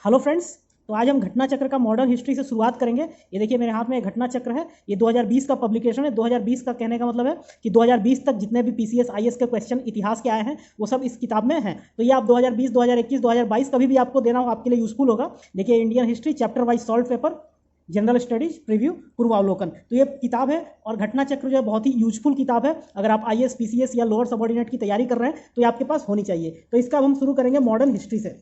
Hello friends. तो आज हम घटना चक्र का मॉडर्न हिस्ट्री से शुरुआत करेंगे। ये देखिए मेरे हाथ में एक घटना चक्र है। ये 2020 का पब्लिकेशन है। 2020 का कहने का मतलब है कि 2020 तक जितने भी पीसीएस आईएएस के क्वेश्चन इतिहास के आए हैं वो सब इस किताब में हैं। तो ये आप 2020, 2021, 2022 कभी भी आपको देना हो आपके लिए यूजफुल होगा। देखिए Indian history chapter wise solve paper, general studies preview, पूर्वावलोकन। तो ये किताब है और घटना चक्र जो है बहुत ही यूजफुल किताब है। अगर आप आईएएस, पीसीएस या लोअर सबऑर्डिनेट की तैयारी कर रहे हैं तो ये आपके पास होनी चाहिए। तो इसका हम शुरू करेंगे मॉडर्न हिस्ट्री से।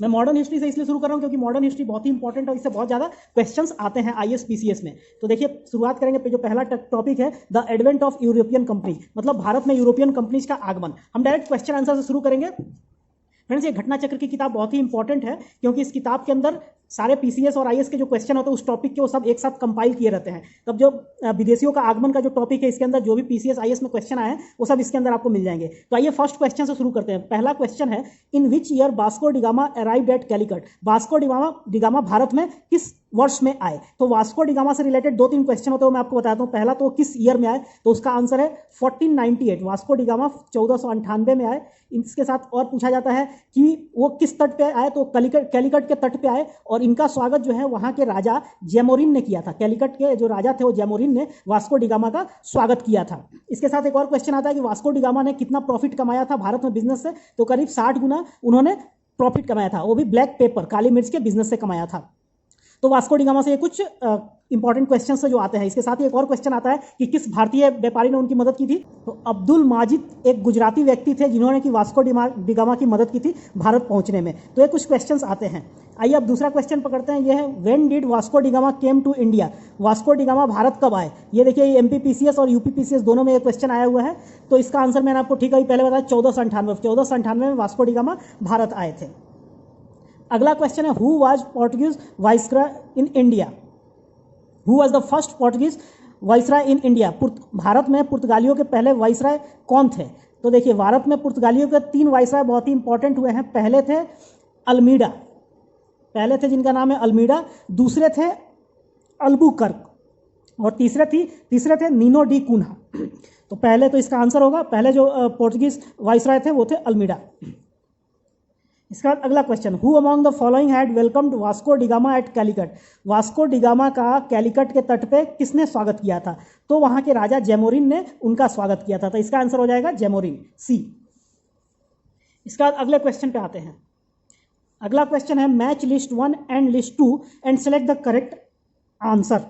मैं मॉडर्न हिस्ट्री से इसलिए शुरू कर रहा हूं क्योंकि मॉडर्न हिस्ट्री बहुत ही इंपॉर्टेंट और इससे बहुत ज़्यादा क्वेश्चंस आते हैं आईएएस पीसीएस में। तो देखिए शुरुआत करेंगे। जो पहला टॉपिक है the advent of European company, मतलब भारत में यूरोपियन कंपनीज का आगमन। हम डायरेक्ट क्वेश्चन आंसर से शुरू करेंगे। फ्रेंड्स ये घटना चक्र की किताब बहुत ही इंपॉर्टेंट है क्योंकि इस किताब के अंदर सारे पीसीएस और आईएएस के जो क्वेश्चन होते हैं उस टॉपिक के वो सब एक साथ कंपाइल किए रहते हैं। तब जो विदेशियों का आगमन का जो टॉपिक है इसके अंदर जो भी पीसीएस आईएएस में क्वेश्चन आए हैं वो सब इसके अंदर आपको मिल जाएंगे। तो आइए फर्स्ट क्वेश्चन से शुरू करते हैं। पहला क्वेश्चन है in which year Vasco da Gama arrived at Calicut. Vasco da Gama Bharat में किस वर्ष में आए। तो वास्को डिगामा से रिलेटेड दो तीन क्वेश्चन होते हैं मैं आपको बताता हूं। पहला तो किस ईयर में आए, तो उसका आंसर है 1498। वास्को डिगामा 1498 में आए। इसके साथ और पूछा जाता है कि वो किस तट पे आए, तो कैलिकट के तट पे आए और इनका स्वागत जो है वहां के राजा जैमोरिन ने किया था। कैलिकट के जो राजा थे वो जैमोरिन ने वास्को डिगामा का स्वागत किया था। इसके साथ एक और क्वेश्चन आता है कि वास्को डिगामा ने कितना प्रॉफिट कमाया था भारत में बिजनेस से। तो करीब 60 गुना उन्होंने प्रॉफिट कमाया था, वो भी ब्लैक पेपर, काली मिर्च के बिजनेस से कमाया था। तो वास्को डिगामा से ये कुछ इंपॉर्टेंट क्वेश्चन से जो आते हैं। इसके साथ ही एक और क्वेश्चन आता है कि किस भारतीय व्यापारी ने उनकी मदद की थी। तो अब्दुल माजिद एक गुजराती व्यक्ति थे जिन्होंने कि वास्को डिगामा की मदद की थी भारत पहुंचने में। तो ये कुछ क्वेश्चंस आते हैं। आइए अब दूसरा क्वेश्चन पकड़ते हैं। ये है when did Vasco da Gama came to India. Vasco da Gama Bharat कब आए। ये देखिए एमपी पीसीएस और यूपी पीसीएस दोनों में ये क्वेश्चन आया हुआ है। तो इसका आंसर मैंने आपको ठीक है पहले बताया 1498 में वास्को डिगामा भारत आए थे। अगला क्वेश्चन है who was Portuguese viceroy in India. Who was the first Portuguese viceroy in India. Bharat में पुर्तगालियों के पहले वाइसरॉय कौन थे। तो देखिए भारत में पुर्तगालियों के 3 वाइसरॉय बहुत ही इंपॉर्टेंट हुए हैं। पहले थे अल्मीडा, पहले थे जिनका नाम है अल्मीडा, दूसरे थे अल्बुकर्क और तीसरे थे नीनो डी कुन्हा। तो पहले तो इसका आंसर होगा, पहले जो पोर्टुगीज वाइसरॉय थे वो थे अल्मीडा। इसके बाद अगला question who among the following had welcomed Vasco da Gama at Calicut. Vasco da Gama का कैलिकट के तट पे किसने स्वागत किया था। तो वहां के राजा जैमोरिन ने उनका स्वागत किया था। तो इसका आंसर हो जाएगा जैमोरिन, सी। इसके बाद अगले क्वेश्चन पे आते हैं। अगला क्वेश्चन है match list 1 and list 2 and select the correct answer.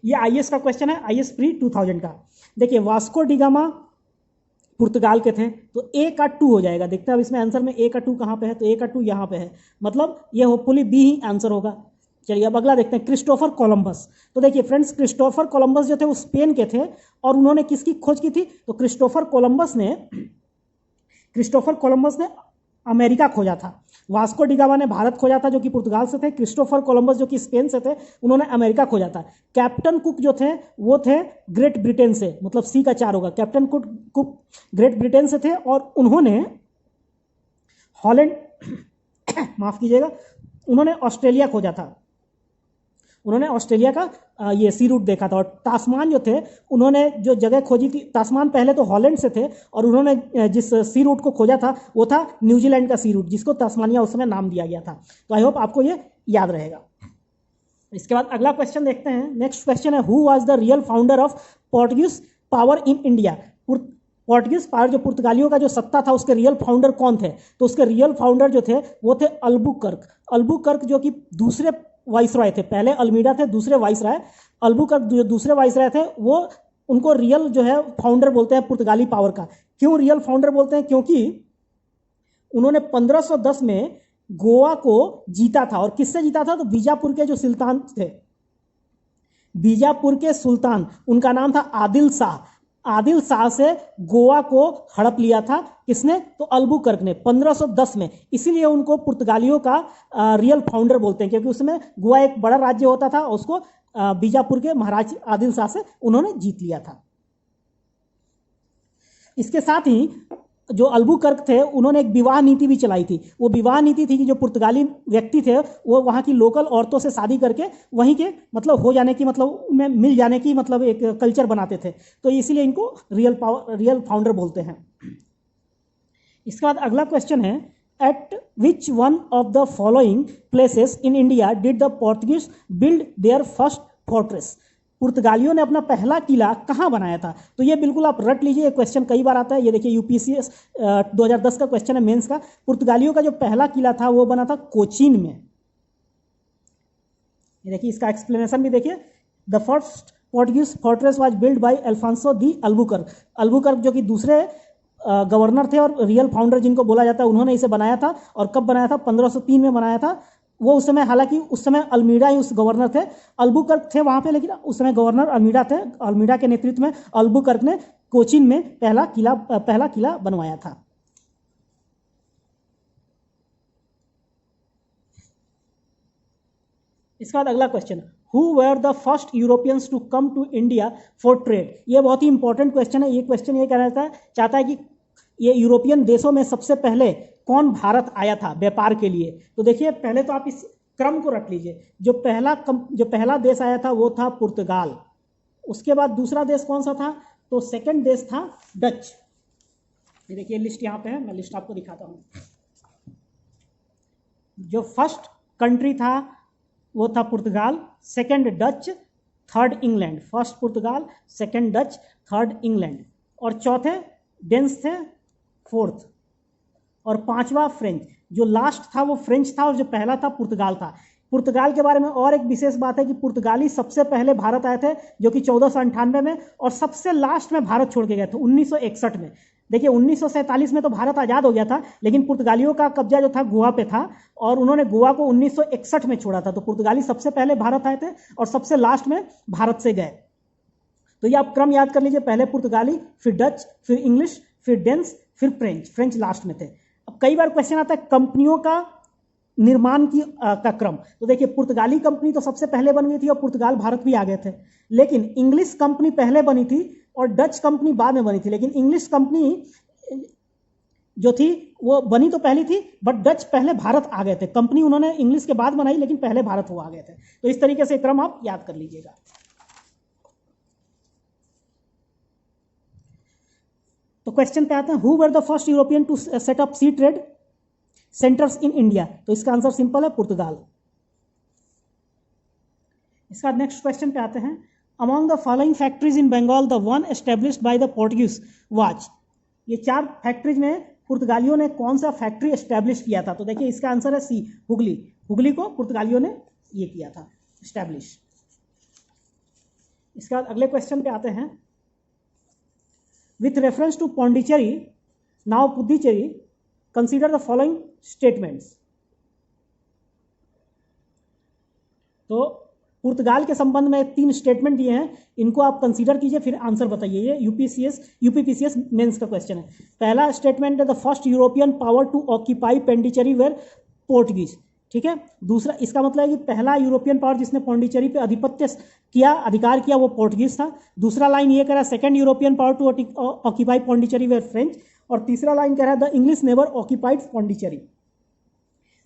ये आईएएस का क्वेश्चन है, आईएएस प्री 2000 का। देखिए वास्को डिगामा पुर्तगाल के थे तो ए का 2 हो जाएगा। देखते हैं अब इसमें आंसर में ए का 2 कहाँ पे है। तो ए का 2 यहाँ पे है, मतलब ये होपफुली बी ही आंसर होगा। चलिए अब अगला देखते हैं क्रिस्टोफर कोलंबस। तो देखिए फ्रेंड्स क्रिस्टोफर कोलंबस जो थे वो स्पेन के थे और उन्होंने किसकी खोज की थी। तो क्रिस्टोफर कोलंबस ने अमेरिका खोजा था। वास्को डिगामा ने भारत खोजा था जो कि पुर्तगाल से थे। क्रिस्टोफर कोलंबस जो कि स्पेन से थे उन्होंने अमेरिका खोजा था। कैप्टन कुक जो थे वो थे ग्रेट ब्रिटेन से, मतलब सी का 4 होगा। कैप्टन कुक ग्रेट ब्रिटेन से थे और उन्होंने हॉलैंड माफ कीजिएगा, उन्होंने ऑस्ट्रेलिया खोजा था। उन्होंने ऑस्ट्रेलिया का ये सी रूट देखा था। और तास्मान जो थे उन्होंने जो जगह खोजी थी, तास्मान पहले तो हॉलैंड से थे और उन्होंने जिस सी रूट को खोजा था वो था न्यूजीलैंड का सी रूट जिसको तास्मानिया उस समय नाम दिया गया था। तो आई होप आपको ये याद रहेगा। इसके बाद अगला क्वेश्चन देखते हैं। नेक्स्ट क्वेश्चन है who was the real founder of Portuguese power in India. Portuguese power जो पुर्तगालियों का जो सत्ता था उसके रियल फाउंडर कौन थे। तो उसके रियल फाउंडर जो थे वो थे अल्बुकर्क जो कि दूसरे वाइसरॉय थे। पहले अल्मीडा थे, दूसरे वाइसरॉय। अल्बुकर्क जो दूसरे वाइसरॉय थे वो उनको रियल जो है फाउंडर बोलते हैं पुर्तगाली पावर का। क्यों रियल फाउंडर बोलते हैं, क्योंकि उन्होंने 1510 में गोवा को जीता था। और किससे जीता था, तो बीजापुर के जो सुल्तान थे, बीजापुर के सुल्तान, उनका नाम था आदिल शाह। आदिल शाह से गोवा को हड़प लिया था किसने, तो अल्बुकर्क ने 1510 में। इसीलिए उनको पुर्तगालियों का रियल फाउंडर बोलते हैं क्योंकि उसमें गोवा एक बड़ा राज्य होता था और उसको बीजापुर के महाराज आदिल शाह से उन्होंने जीत लिया था। इसके साथ ही जो अल्बुकर्क थे उन्होंने एक विवाह नीति भी चलाई थी। वो विवाह नीति थी कि जो पुर्तगाली व्यक्ति थे वो वहाँ की लोकल औरतों से शादी करके वहीं के मतलब हो जाने की, मतलब में मिल जाने की, मतलब एक कल्चर बनाते थे। तो इसीलिए इनको रियल फाउंडर बोलते हैं। इसके बाद अगला क्वेश्चन है At which one of the following places in India did the Portuguese build their first fortress? पुर्तगालियों ने अपना पहला किला कहाँ बनाया था? तो ये बिल्कुल आप रट लीजिए, क्वेश्चन कई बार आता है। ये देखिए यूपीसीएस 2010 का क्वेश्चन है मेंस का। पुर्तगालियों का जो पहला किला था वो बना था कोचीन में। ये देखिए इसका एक्सप्लेनेशन भी देखिए। The first Portuguese fortress was build by Alfonso de Albuquerque. Albuquerque जो कि दूसरे गवर्नर थे और रियल फाउंडर जिनको बोला जाता है, उन्होंने इसे बनाया था। और कब बनाया था? 1503 में बनाया था। वो उस समय, हालांकि उस समय अल्मीडा ही उस गवर्नर थे, अल्बुकर्क थे वहां पे, लेकिन उस समय गवर्नर अल्मीडा थे। अल्मीडा के नेतृत्व में अल्बुकर्क ने कोचीन में पहला किला बनवाया था। इसके बाद अगला question, who were the first Europeans to come to India for trade? ये बहुत ही इंपॉर्टेंट क्वेश्चन है। ये क्वेश्चन ये कहना चाहता है कि ये यूरोपियन देशों में सबसे पहले कौन भारत आया था व्यापार के लिए? तो देखिए पहले तो आप इस क्रम को रख लीजिए। जो पहला देश आया था वो था पुर्तगाल। उसके बाद दूसरा देश कौन सा था? तो सेकंड देश था डच। ये देखिए लिस्ट यहाँ पे है, मैं लिस्ट आपको दिखाता हूँ। जो फर्स्ट कंट्री था वो था पुर्तगाल, second Dutch, third England. First पुर्तगाल, सेकंड डच, थर्ड इंग्लैंड, और चौथे डेन्स थे, फोर्थ, और पांचवा फ्रेंच। जो लास्ट था वो फ्रेंच था और जो पहला था पुर्तगाल था। पुर्तगाल के बारे में और एक विशेष बात है कि पुर्तगाली सबसे पहले भारत आए थे जो कि 1498 में, और सबसे लास्ट में भारत छोड़ के गए थे 1961 में। देखिए 1947 में तो भारत आज़ाद हो गया था, लेकिन पुर्तगालियों का कब्जा जो था गोवा पे था और उन्होंने गोवा को 1961 में छोड़ा था। तो पुर्तगाली सबसे पहले भारत आए थे और सबसे लास्ट में भारत से गए। तो ये आप क्रम याद कर लीजिए, पहले पुर्तगाली, फिर डच, फिर इंग्लिश, फिर डेन्स, फिर फ्रेंच लास्ट में थे। अब कई बार क्वेश्चन आता है कंपनियों का निर्माण का क्रम। तो देखिए पुर्तगाली कंपनी तो सबसे पहले बन गई थी और पुर्तगाल भारत भी आ गए थे, लेकिन इंग्लिश कंपनी पहले बनी थी और डच कंपनी बाद में बनी थी। लेकिन इंग्लिश कंपनी जो थी वो बनी तो पहली थी, बट डच पहले भारत आ गए थे। कंपनी उन्होंने इंग्लिश के बाद बनाई, लेकिन पहले भारत वो आ गए थे। तो इस तरीके से क्रम आप याद कर लीजिएगा। तो क्वेश्चन पे आते हैं, who were the first European to set up sea trade centres in India? तो इसका आंसर सिंपल है, पुर्तगाल। इसका नेक्स्ट क्वेश्चन पे आते हैं, among the following factories in Bengal the one established by the Portuguese was? ये 4 फैक्ट्रीज में पुर्तगालियों ने कौन सा फैक्ट्री एस्टेब्लिश किया था? तो देखिए इसका आंसर है सी, हुगली। हुगली को पुर्तगालियों ने ये किया था एस्टेब्लिश। इसके बाद अगले क्वेश्चन पे आते हैं, with reference to Pondicherry now Puducherry consider the following statements. तो पुर्तगाल के संबंध में 3 स्टेटमेंट दिए हैं, इनको आप कंसीडर कीजिए, फिर आंसर बताइए। ये यूपीपीसीएस मेंस का क्वेश्चन है। पहला स्टेटमेंट है, the first European power to occupy Pondicherry were Portuguese. ठीक है। दूसरा, इसका मतलब है कि पहला यूरोपियन पावर जिसने पौंडीचेरी पे अधिकार किया वो पोर्टुगीज था। दूसरा लाइन ये कह रहा है, second European power to occupy Pondicherry were French. और तीसरा लाइन कह रहा है, the English never occupied Pondicherry.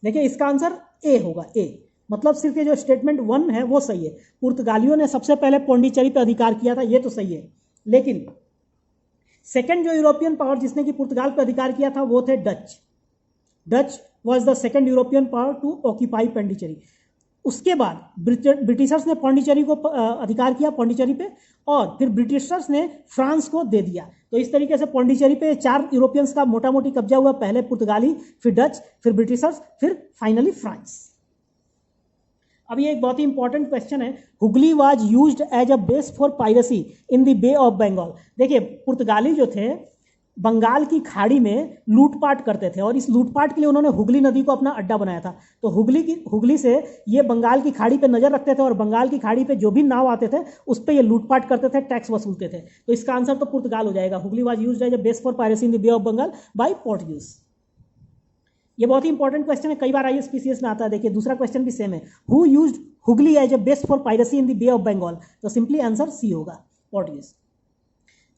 देखिए इसका आंसर ए होगा, ए। मतलब सिर्फ ये जो स्टेटमेंट 1 है वो सही है, पुर्तगालियों ने सबसे पहले पौंडीचेरी पे अधिकार किया था, ये तो सही है। लेकिन सेकंड जो यूरोपियन पावर जिसने कि पुर्तगाल पे अधिकार किया था वो थे Dutch was the second European power to occupy Pondicherry. उसके बाद ब्रिटिशर्स ने पौंडीचेरी को अधिकार किया पौंडीचेरी पे, और फिर ब्रिटिशर्स ने फ्रांस को दे दिया। तो इस तरीके से पौंडीचेरी पे 4 यूरोपियंस का मोटा मोटी कब्जा हुआ, पहले पुर्तगाली, फिर डच, फिर ब्रिटिशर्स, फिर फाइनली फ्रांस। अब ये एक बहुत ही इंपॉर्टेंट क्वेश्चन है, Hooghly was used as a base for piracy in the Bay of Bengal. देखिए पुर्तगाली जो थे बंगाल की खाड़ी में लूटपाट करते थे और इस लूटपाट के लिए उन्होंने हुगली नदी को अपना अड्डा बनाया था। तो हुगली से ये बंगाल की खाड़ी पे नजर रखते थे और बंगाल की खाड़ी पे जो भी नाव आते थे उस पर ये लूटपाट करते थे, टैक्स वसूलते थे। तो इसका आंसर तो पुर्तगाल हो जाएगा, Hooghly was used as a base for piracy in the Bay of Bengal by Portuguese. ये बहुत ही इंपॉर्टेंट क्वेश्चन है, कई बार आईएएस में आता है। देखिए दूसरा क्वेश्चन भी सेम है, who used Hooghly as a base for piracy in the Bay of Bengal? तो सिंपली आंसर सी होगा, पोर्टुगीज।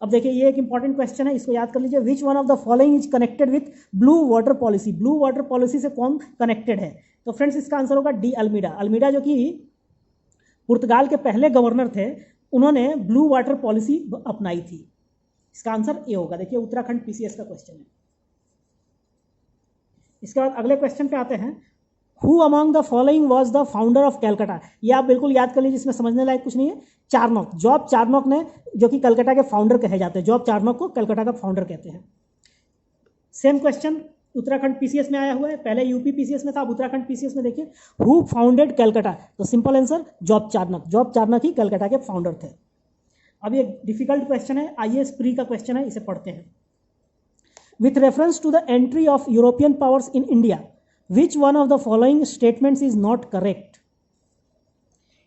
अब देखिए ये एक इंपॉर्टेंट क्वेश्चन है, इसको याद कर लीजिए, विच one of the following is connected with blue water policy? Blue water policy से कौन कनेक्टेड है? तो फ्रेंड्स इसका आंसर होगा डी, अल्मीडा। अल्मीडा जो कि पुर्तगाल के पहले गवर्नर थे, उन्होंने ब्लू वाटर पॉलिसी अपनाई थी। इसका आंसर ए होगा। देखिए उत्तराखंड पीसीएस का क्वेश्चन है। इसके बाद अगले क्वेश्चन पे आते हैं, who among the following was the founder of Calcutta. ये आप बिल्कुल याद कर लीजिए, इसमें समझने लायक कुछ नहीं है। चारनॉक, जॉब चारनॉक ने, जो कि कलकत्ता के फाउंडर कहे जाते हैं, जॉब चारनॉक को कलकत्ता का फाउंडर कहते हैं। सेम क्वेश्चन उत्तराखंड पीसीएस में आया हुआ है, पहले यूपी पीसीएस में था, अब उत्तराखंड पीसीएस में देखिए, हु फाउंडेड कलकत्ता, तो simple answer Job Charnock, Job Charnock ही कलकत्ता के फाउंडर थे। अब ये डिफिकल्ट क्वेश्चन है, आईएएस प्री का क्वेश्चन है, इसे पढ़ते हैं। With reference to the entry of European powers in India, which one of the following statements is not correct.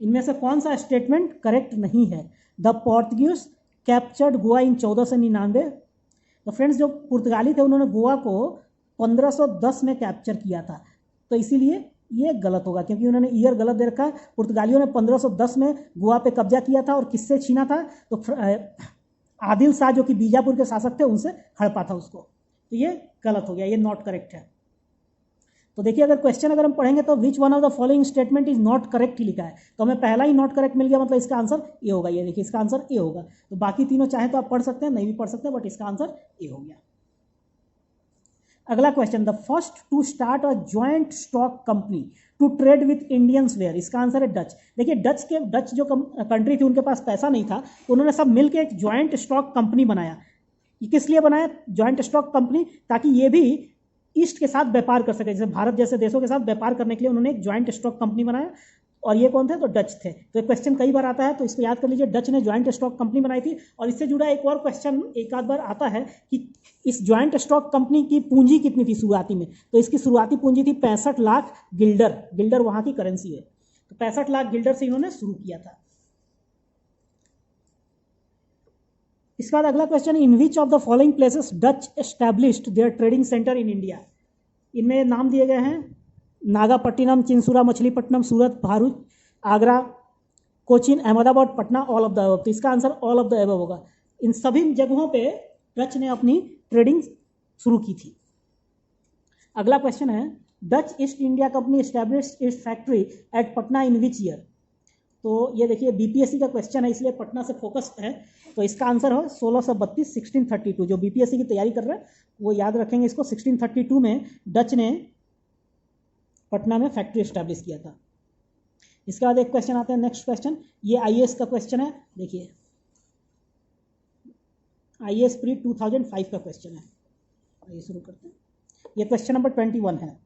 इनमें से कौन सा स्टेटमेंट करेक्ट नहीं है। The Portuguese captured Goa in 1499। तो फ्रेंड्स, जो पुर्तगाली थे उन्होंने गोवा को 1510 में कैप्चर किया था, तो इसीलिए ये गलत होगा, क्योंकि उन्होंने ईयर गलत दे रखा है। पुर्तगालियों ने 1510 में गोवा पे कब्जा किया था, और किससे छीना था, तो आदिल शाह जो कि बीजापुर के शासक थे उनसे हड़पा था उसको, तो ये गलत हो गया, ये नॉट करेक्ट है। तो देखिए, अगर क्वेश्चन अगर हम पढ़ेंगे तो which one of the following statement is not correct ही लिखा है, तो हमें पहला ही नॉट करेक्ट मिल गया, मतलब इसका आंसर ए होगा। ये देखिए, इसका आंसर ए होगा। तो बाकी तीनों चाहे तो आप पढ़ सकते हैं, नहीं भी पढ़ सकते, बट इसका आंसर ए हो गया। अगला question, the first to start a joint stock company to trade with Indians were. इसका आंसर है डच। देखिए, डच जो कंट्री थी, उनके पास पैसा नहीं था, तो उन्होंने सब मिलकर एक ज्वाइंट स्टॉक कंपनी बनाया। ये किस लिए बनाया ज्वाइंट स्टॉक कंपनी? ताकि ये भी ईस्ट के साथ व्यापार कर सके, जैसे भारत जैसे देशों के साथ व्यापार करने के लिए उन्होंने एक ज्वाइंट स्टॉक कंपनी बनाया। और ये कौन थे? तो डच थे। तो एक क्वेश्चन कई बार आता है, तो इसको याद कर लीजिए, डच ने ज्वाइंट स्टॉक कंपनी बनाई थी। और इससे जुड़ा एक और क्वेश्चन एक आध बार आता है कि इस ज्वाइंट स्टॉक कंपनी की पूंजी कितनी थी शुरुआती में। तो इसकी शुरुआती पूंजी थी 65 लाख गिल्डर। गिल्डर वहां की करेंसी है, तो 65 लाख गिल्डर से इन्होंने शुरू किया था। इसके बाद अगला question, in which of the following places Dutch established their trading centre in India. इनमें नाम दिए गए हैं, Nagapattinam, Chinsura, Machilipatnam, Surat, Bharuch, Agra, Cochin, Ahmedabad, Patna, all of the above. तो इसका answer all of the above होगा। इन सभी जगहों पे डच ने अपनी ट्रेडिंग शुरू की थी। अगला क्वेश्चन है, Dutch east India company established it's factory eight Patna in which year. तो ये देखिए, बीपीएससी का क्वेश्चन है, इसलिए पटना से फोकस है। तो इसका आंसर हो 1632, 1632। जो बीपीएससी की तैयारी कर रहे हैं वो याद रखेंगे इसको। 1632 में डच ने पटना में फैक्ट्री एस्टैब्लिश किया था। इसके बाद एक क्वेश्चन आता है, नेक्स्ट क्वेश्चन, ये आईएएस का क्वेश्चन है। देखिए, आईएएस प्री 2005 का क्वेश्चन है। आइए शुरू करते हैं। ये क्वेश्चन नंबर 21 है।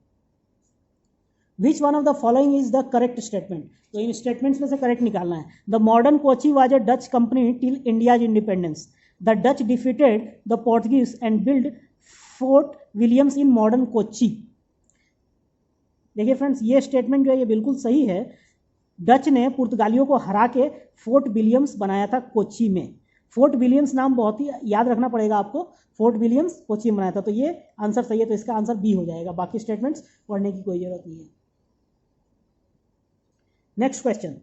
विच one of the following is the correct statement. तो इन स्टेटमेंट्स में से करेक्ट निकालना है। The modern Kochi was a Dutch company till India's independence. The Dutch defeated the Portuguese and build fort Williams in modern Kochi. देखिए friends, ये statement जो है ये बिल्कुल सही है। डच ने पुर्तगालियों को हरा के फोर्ट विलियम्स बनाया था कोची में। फोर्ट विलियम्स नाम बहुत ही याद रखना पड़ेगा आपको। फोर्ट विलियम्स कोची में बनाया था, तो ये आंसर सही है। तो इसका आंसर बी हो जाएगा, बाकी स्टेटमेंट्स पढ़ने की कोई जरूरत नहीं है। नेक्स्ट क्वेश्चन,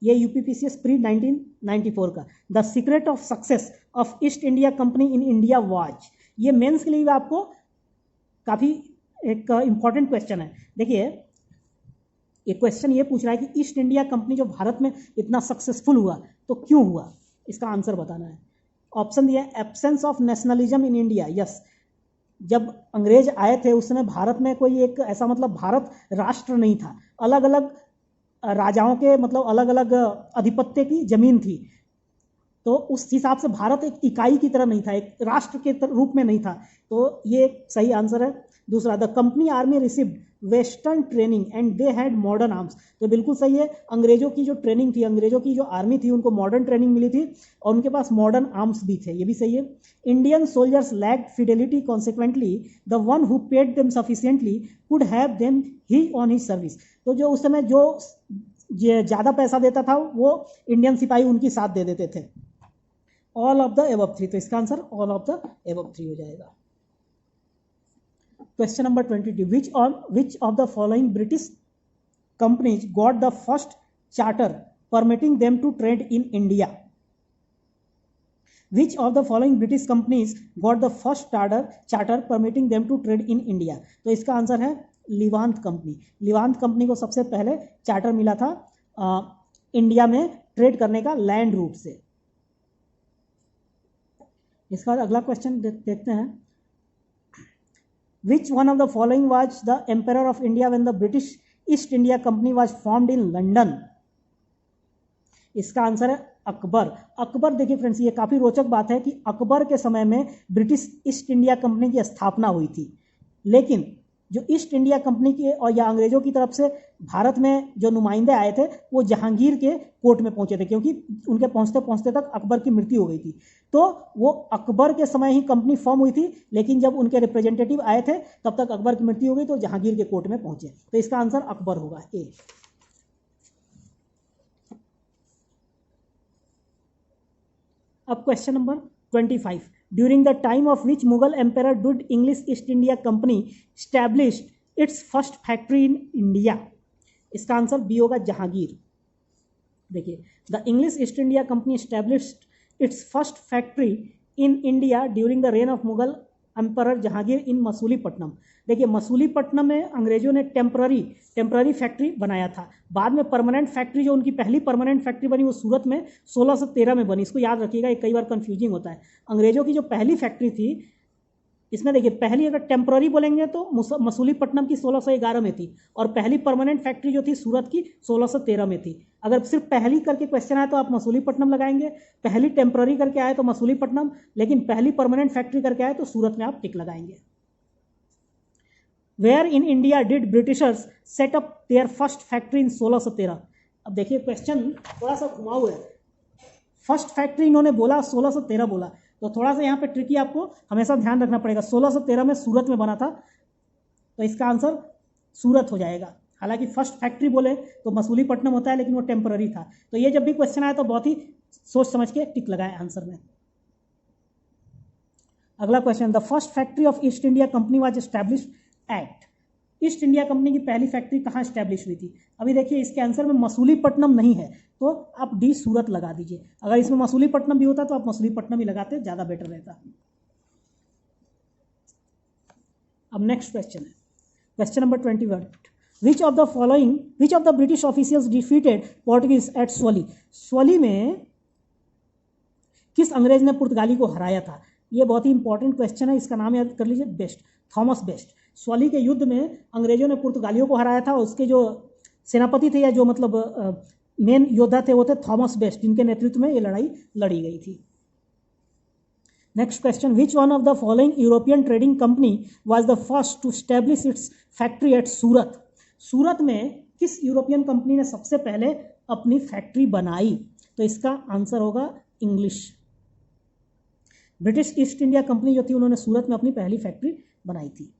ये यूपीपीसीएस प्री 1994 का, the secret of success of East India Company in India was. ये मेंस के लिए आपको काफी एक इंपॉर्टेंट क्वेश्चन है। देखिए, एक क्वेश्चन ये पूछ रहा है कि ईस्ट इंडिया कंपनी जो भारत में इतना सक्सेसफुल हुआ तो क्यों हुआ, इसका आंसर बताना है। ऑप्शन दिया, absence of nationalism in India. Yes, जब अंग्रेज आए थे उस समय भारत में कोई एक ऐसा मतलब भारत राष्ट्र नहीं था। अलग अलग राजाओं के मतलब अलग अलग आधिपत्य की जमीन थी, तो उस हिसाब से भारत एक इकाई की तरह नहीं था, एक राष्ट्र के रूप में नहीं था। तो ये सही आंसर है। दूसरा, the company army received western training and they had modern arms. तो बिल्कुल सही है, अंग्रेजों की जो ट्रेनिंग थी, अंग्रेजों की जो आर्मी थी, उनको मॉडर्न ट्रेनिंग मिली थी और उनके पास मॉडर्न आर्म्स भी थे, ये भी सही है। Indian soldiers lacked Fidelity, consequently the one who paid them sufficiently could have them he on his service. तो जो उस समय जो ज़्यादा पैसा देता था वो इंडियन सिपाही उनकी साथ दे देते थे। ऑल ऑफ द एबव 3, तो इसका answer all of the above 3 हो जाएगा। Question number 22, which of the following British companies got the first charter permitting them to trade in India? Which of the following British companies got the first charter permitting them to trade in India? तो इसका answer है लिवांत company. लिवांत company को सबसे पहले charter मिला था India में trade करने का लैंड रूट से। इसका बाद अगला क्वेश्चन देखते हैं, which one of the following was the empire of India when the British East India company was formed in London? इसका आंसर है अकबर। अकबर, देखिए फ्रेंड्स, ये काफ़ी रोचक बात है कि अकबर के समय में ब्रिटिश ईस्ट इंडिया कंपनी की स्थापना हुई थी, लेकिन जो ईस्ट इंडिया कंपनी के और या अंग्रेजों की तरफ से भारत में जो नुमाइंदे आए थे वो जहांगीर के कोर्ट में पहुंचे थे, क्योंकि उनके पहुंचते पहुंचते तक अकबर की मृत्यु हो गई थी। तो वो अकबर के समय ही कंपनी फॉर्म हुई थी, लेकिन जब उनके रिप्रेजेंटेटिव आए थे तब तक अकबर की मृत्यु हो गई, तो जहांगीर के कोर्ट में पहुंचे। तो इसका आंसर अकबर होगा, ए। अब question number 25, during the time of which Mughal empire did English East India company establish its first factory in India? इसका आंसर बी होगा, जहांगीर। देखिए, the English East India company established its first factory in India during the reign of Mughal empire Jahangir in Masulipatnam. देखिए, मसूलीपट्टनम में अंग्रेजों ने temporary factory बनाया था। बाद में परमानेंट फैक्ट्री, जो उनकी पहली परमानेंट फैक्ट्री बनी, वो सूरत में 1613 में बनी। इसको याद रखिएगा, ये कई बार कंफ्यूजिंग होता है। अंग्रेजों की जो पहली फैक्ट्री थी, इसमें देखिए, पहली अगर टेम्पररी बोलेंगे तो मसूलीपट्टनम की 1611 में थी, और पहली परमानेंट फैक्ट्री जो थी सूरत की 1613 में थी। अगर सिर्फ पहली करके क्वेश्चन आए तो आप मसूलीपट्टनम लगाएंगे, पहली टेम्पररी करके आए तो मसूलीपट्टनम, लेकिन पहली परमानेंट फैक्ट्री करके आए तो सूरत में आप टिक लगाएंगे। Where in India did Britishers set up their first factory in 1613? अब देखिए, क्वेश्चन थोड़ा सा घुमाऊ है। फर्स्ट फैक्ट्री इन्होंने बोला 1613 बोला, तो थोड़ा सा यहाँ पे ट्रिकी, आपको हमेशा ध्यान रखना पड़ेगा। 1613 में सूरत में बना था, तो इसका आंसर सूरत हो जाएगा। हालांकि फर्स्ट फैक्ट्री बोले तो मसूलीपट्टनम होता है, लेकिन वो टेम्पररी था। तो ये जब भी क्वेश्चन आए तो बहुत ही सोच समझ के टिक लगाए आंसर में। अगला question, the first factory of East India company was established eight? East India company की पहली फैक्ट्री कहाँ स्टैब्लिश हुई थी? अभी देखिए, इसके आंसर में मसूलीपट्टनम नहीं है, तो आप डी सूरत लगा दीजिए। अगर इसमें मसूलीपट्टनम भी होता तो आप मसूलीपट्टनम ही लगाते, ज़्यादा बेटर रहता। अब नेक्स्ट क्वेश्चन है, question number 21, which of the British officials defeated Portuguese at Swally? Swally में किस अंग्रेज ने पुर्तगाली को हराया था? ये बहुत ही इंपॉर्टेंट क्वेश्चन है, इसका नाम याद कर लीजिए, बेस्ट, थॉमस बेस्ट। स्वली के युद्ध में अंग्रेजों ने पुर्तगालियों को हराया था। उसके जो सेनापति थे, या जो मतलब मेन योद्धा थे, वो थे थॉमस बेस्ट, जिनके नेतृत्व में ये लड़ाई लड़ी गई थी। Next question, which one of the following European trading company was the first to establish its factory at Surat? Surat में किस यूरोपियन कंपनी ने सबसे पहले अपनी फैक्ट्री बनाई? तो इसका आंसर होगा English. British East India company जो थी, उन्होंने सूरत में अपनी पहली फैक्ट्री बनाई थी।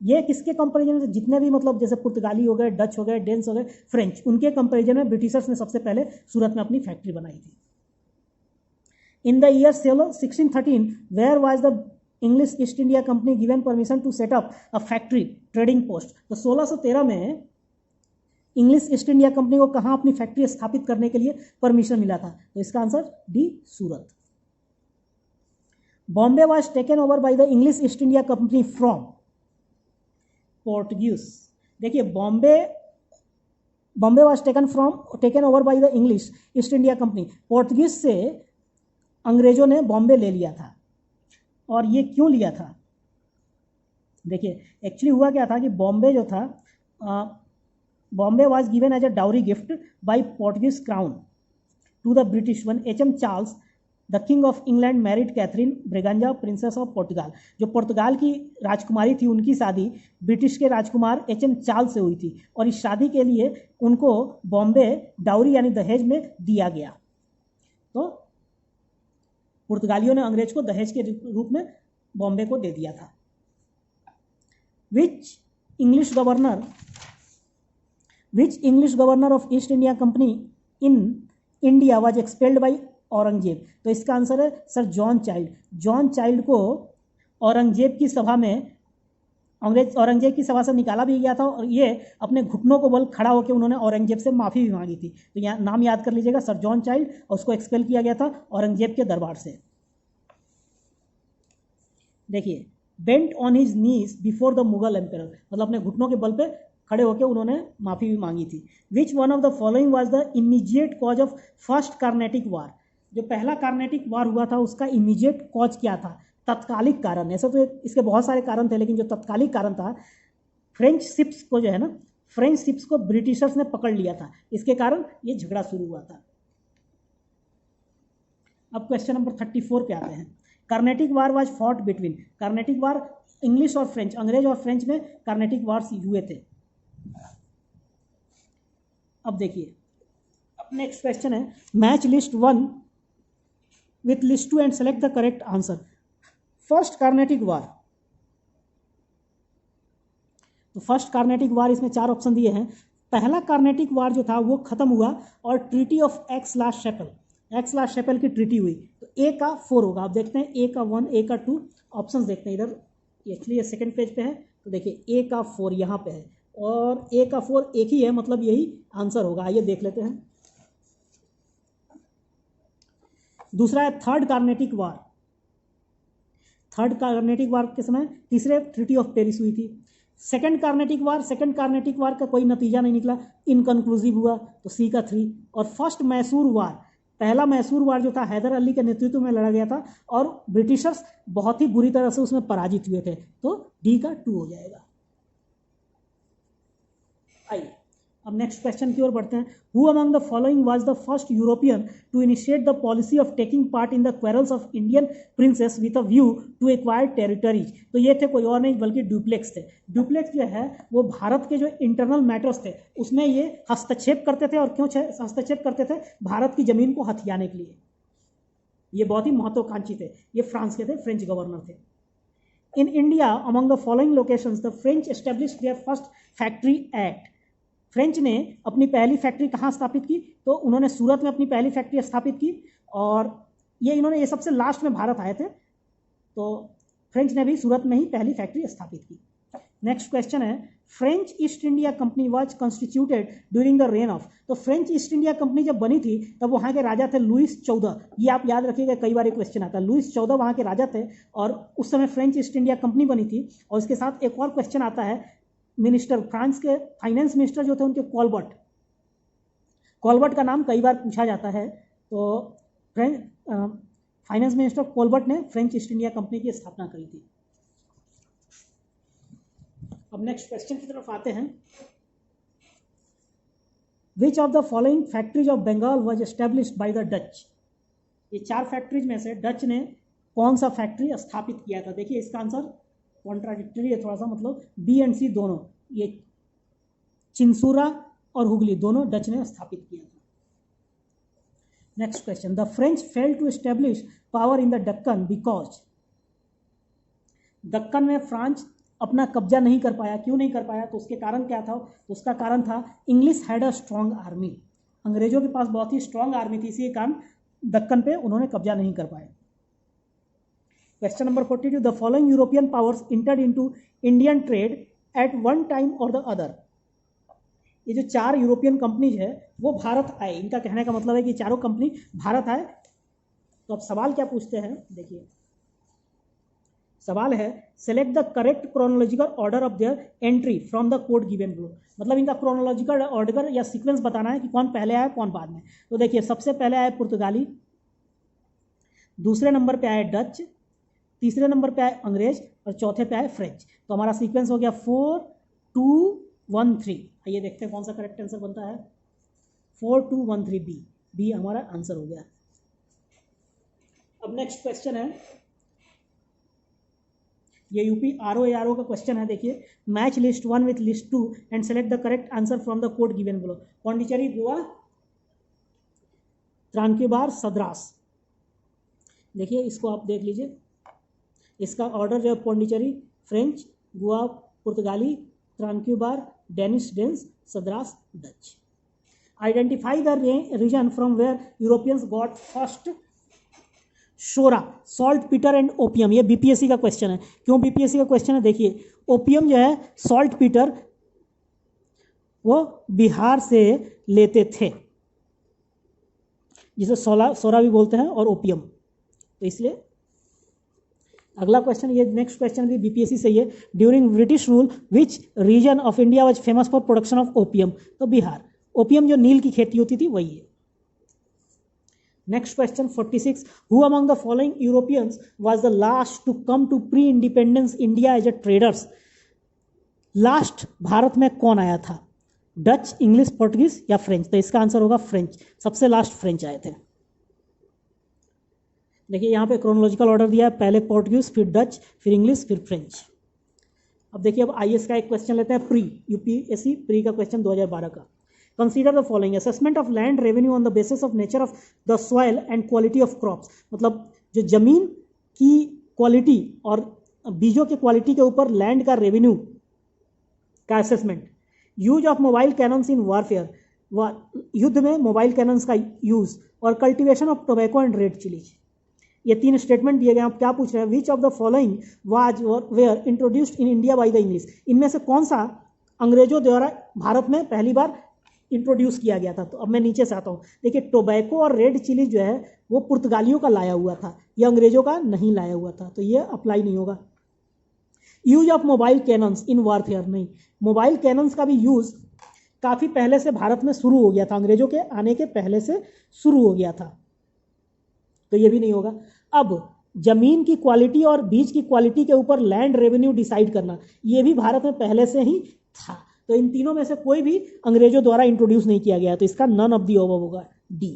ये किसके कंपैरिजन में? जितने भी मतलब जैसे पुर्तगाली हो गए, डच हो गए, डेन्स हो गए, फ्रेंच, उनके कंपैरिजन में ब्रिटिशर्स ने सबसे पहले सूरत में अपनी फैक्ट्री बनाई थी। In the year 1613 where was the English East India company given permission to set up a factory trading post? तो 1613 में इंग्लिश ईस्ट इंडिया कंपनी को कहाँ अपनी फैक्ट्री स्थापित करने के लिए परमिशन मिला था? तो इसका answer D Surat. Bombay was taken over by the English East India company from Portuguese. देखिए, Bombay was taken over by the English East India company. Portuguese से अंग्रेजों ने बॉम्बे ले लिया था, और ये क्यों लिया था? देखिए, एक्चुअली हुआ क्या था कि बॉम्बे जो था, Bombay was given as a dowry gift by Portuguese crown to the British one H M Charles the king of England married Catherine Braganza princess of Portugal. जो पुर्तगाल की राजकुमारी थी, उनकी शादी ब्रिटिश के राजकुमार एच एम चार्ल्स से हुई थी, और इस शादी के लिए उनको बॉम्बे डाउरी यानी दहेज में दिया गया। तो पुर्तगालियों ने अंग्रेज को दहेज के रूप में बॉम्बे को दे दिया था। Which English governor of East India Company in India was expelled by Aurangzeb? तो इसका आंसर है sir John Child. John Child को औरंगजेब की सभा से निकाला भी गया था, और ये अपने घुटनों को बल खड़ा होकर उन्होंने औरंगजेब से माफ़ी भी मांगी थी। तो यहाँ नाम याद कर लीजिएगा, सर जॉन चाइल्ड, और उसको एक्सपेल किया गया था औरंगजेब के दरबार से। देखिए, bent on his knees before the Mughal empire, मतलब अपने घुटनों के बल पे खड़े होकर उन्होंने माफ़ी भी मांगी थी। Which one of the following was the immediate cause of first Carnatic war? जो पहला कार्नेटिक वार हुआ था, उसका इमीडिएट कॉज क्या था? तत्कालिक कारण, ऐसा तो इसके बहुत सारे कारण थे, लेकिन जो तत्कालिक कारण था, फ्रेंच शिप्स को जो है ना, फ्रेंच शिप्स को ब्रिटिशर्स ने पकड़ लिया था, इसके कारण ये झगड़ा शुरू हुआ था। अब क्वेश्चन नंबर 34 पे आते हैं। कार्नेटिक वार was fought between, Carnatic war English और फ्रेंच, अंग्रेज और फ्रेंच में कार्नेटिक वार्स हुए थे। अब देखिए, अब नेक्स्ट क्वेश्चन है, match list 1 with list 2 and select the correct answer. First Carnatic war, तो फर्स्ट कार्नेटिक वार, इसमें 4 ऑप्शन दिए हैं। पहला कार्नेटिक वार जो था वो खत्म हुआ और ट्रीटी ऑफ एक्स-ला-शैपेल, एक्स-ला-शैपेल की ट्रीटी हुई, तो ए का 4 होगा। आप देखते हैं ए का 1, ए का 2, ऑप्शंस देखते हैं इधर, एक्चुअली ये सेकंड पेज पे है, तो देखिए ए का 4 यहाँ पे है और ए का 4 एक ही है, मतलब यही आंसर होगा। आइए देख लेते हैं। दूसरा है थर्ड कार्नेटिक वार, थर्ड कार्नेटिक वार के समय तीसरे ट्रीटी ऑफ पेरिस हुई थी। सेकंड कार्नेटिक वार, सेकंड कार्नेटिक वार का कोई नतीजा नहीं निकला, इनकन्क्लूसिव हुआ, तो सी का 3। और फर्स्ट मैसूर वार, पहला मैसूर वार जो था हैदर अली के नेतृत्व में लड़ा गया था और ब्रिटिशर्स बहुत ही बुरी तरह से उसमें पराजित हुए थे, तो डी का 2 हो जाएगा। आइए अब नेक्स्ट क्वेश्चन की ओर बढ़ते हैं। Who among the following was the first European to initiate the policy of taking part in the quarrels of Indian princes with a view to acquire territories, तो ये थे कोई और नहीं बल्कि ड्यूप्लेक्स थे। ड्यूप्लेक्स जो है वो भारत के जो इंटरनल मैटर्स थे उसमें ये हस्तक्षेप करते थे, और क्यों हस्तक्षेप करते थे? भारत की जमीन को हथियाने के लिए। ये बहुत ही महत्वाकांक्षी थे, ये फ्रांस के थे, फ्रेंच गवर्नर थे। In India among the following locations the French established their first factory act, French ने अपनी पहली फैक्ट्री कहाँ स्थापित की? तो उन्होंने सूरत में अपनी पहली फैक्ट्री स्थापित की, और ये सबसे लास्ट में भारत आए थे, तो फ्रेंच ने भी सूरत में ही पहली फैक्ट्री स्थापित की। नेक्स्ट क्वेश्चन है, French east India company was constituted during the reign of, तो फ्रेंच ईस्ट इंडिया कंपनी जब बनी थी तब वहाँ के राजा थे लुइस 14, ये आप याद रखिएगा, कई बार क्वेश्चन आता है। लुइस 14 वहाँ के राजा थे और उस समय फ्रेंच ईस्ट इंडिया कंपनी बनी थी। और इसके साथ एक और क्वेश्चन आता है, मिनिस्टर, फ्रांस के फाइनेंस मिनिस्टर जो थे उनके कॉलबर्ट, कॉलबर्ट का नाम कई बार पूछा जाता है, तो फाइनेंस मिनिस्टर कॉलबर्ट ने फ्रेंच ईस्ट इंडिया कंपनी की स्थापना करी थी। अब नेक्स्ट क्वेश्चन की तरफ आते हैं। Which of the following factories of Bengal was established by the Dutch, ये 4 फैक्ट्रीज में से डच ने कौन सा फैक्ट्री स्थापित किया था? देखिए इसका आंसर कॉन्ट्राडिक्टरी है थोड़ा सा, मतलब बी एंड सी दोनों, ये चिंसूरा और हुगली दोनों डच ने स्थापित किया था। Next question, the French fail to establish power in the Deccan because, Deccan में फ्रांस अपना कब्जा नहीं कर पाया, क्यों नहीं कर पाया? तो उसके कारण क्या था? तो उसका कारण था English had a strong army, अंग्रेजों के पास बहुत ही स्ट्रॉन्ग आर्मी थी, इसी कारण दक्कन पे उन्होंने कब्जा नहीं कर पाए। Question number 42, the following European powers entered into Indian trade at one time और द अदर, ये जो 4 यूरोपियन कंपनीज है वो भारत आए, इनका कहने का मतलब है कि चारों कंपनी भारत आए। तो अब सवाल क्या पूछते हैं, देखिए सवाल है, select the correct chronological order of their entry from the code given below, मतलब इनका क्रोनोलॉजिकल ऑर्डर या सीक्वेंस बताना है कि कौन पहले आया कौन बाद में। तो देखिए सबसे पहले आए पुर्तगाली, दूसरे नंबर पे आए डच, तीसरे नंबर पे आए अंग्रेज और चौथे पे आए फ्रेंच। तो हमारा सीक्वेंस हो गया 4 2 1 3। आइए देखते हैं कौन सा करेक्ट आंसर बनता है, 4 2 1 3 बी, बी हमारा आंसर हो गया। अब नेक्स्ट क्वेश्चन है, ये यूपी आरओ का क्वेश्चन है। देखिए, match list 1 with list 2 and select the correct answer from the code given below. Pondicherry, Goa, Tranquebar, Sadras. देखिए इसको आप देख लीजिए, इसका ऑर्डर जो है पौंडीचेरी, फ्रेंच, गोवा, पुर्तगाली, Tranquebar, Danish Danes, Sadras, Dutch. Identify the region from where Europeans got first shora, saltpetre and opium. ये बीपीएससी का क्वेश्चन है। क्यों बीपीएससी का क्वेश्चन है? देखिए ओपियम जो है, सॉल्ट पीटर वो बिहार से लेते थे, जिसे सोरा भी बोलते हैं, और ओपियम, तो इसलिए अगला क्वेश्चन, ये नेक्स्ट क्वेश्चन भी बीपीएससी से ही है। During British rule which region of India was famous for production of opium, तो बिहार, ओपियम जो नील की खेती होती थी वही है। Next question 46, who among the following Europeans was the last to come to pre independence India as a traders. Last Bharat में कौन आया था, डच, इंग्लिश, पोर्टुगीज या फ्रेंच। तो इसका आंसर होगा फ्रेंच, सबसे लास्ट फ्रेंच आए थे। देखिए यहाँ पे क्रोनोलॉजिकल ऑर्डर दिया है, पहले पोर्टुगीज, फिर डच, फिर इंग्लिश, फिर फ्रेंच। अब देखिए अब आईएएस का एक क्वेश्चन लेते हैं, प्री यूपीएससी प्री का क्वेश्चन 2012 का। Consider the following, assessment of land revenue on the basis of nature of the soil and quality of crops. मतलब जो जमीन की क्वालिटी और बीजों की क्वालिटी के ऊपर लैंड का रेवेन्यू का assessment. Use of mobile cannons in warfare, युद्ध में मोबाइल कैनन्स का यूज, और cultivation of tobacco and red chillies. ये 3 स्टेटमेंट दिए गए। आप क्या पूछ रहे हैं, which of the following was were introduced in India by the English. इनमें से कौन सा अंग्रेजों द्वारा भारत में पहली बार इंट्रोड्यूस किया गया था। तो अब मैं नीचे से आता हूँ, देखिए टोबैको और रेड चिली जो है वो पुर्तगालियों का लाया हुआ था, ये अंग्रेजों का नहीं लाया हुआ था, तो ये अप्लाई नहीं होगा। Use of mobile cannons in warfare, नहीं, मोबाइल कैनन्स का भी यूज काफी पहले से भारत में शुरू हो गया था, अंग्रेजों के आने के पहले से शुरू हो गया था, तो ये भी नहीं होगा। अब जमीन की क्वालिटी और बीज की क्वालिटी के ऊपर लैंड रेवेन्यू डिसाइड करना, ये भी भारत में पहले से ही था, तो इन तीनों में से कोई भी अंग्रेजों द्वारा इंट्रोड्यूस नहीं किया गया, तो इसका नन ऑफ दी अबव होगा, डी।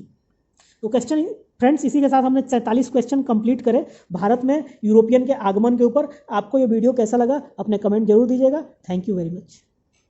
तो क्वेश्चन फ्रेंड्स, इसी के साथ हमने 47 क्वेश्चन कंप्लीट करे भारत में यूरोपियन के आगमन के ऊपर। आपको ये वीडियो कैसा लगा अपने कमेंट जरूर दीजिएगा। Thank you very much.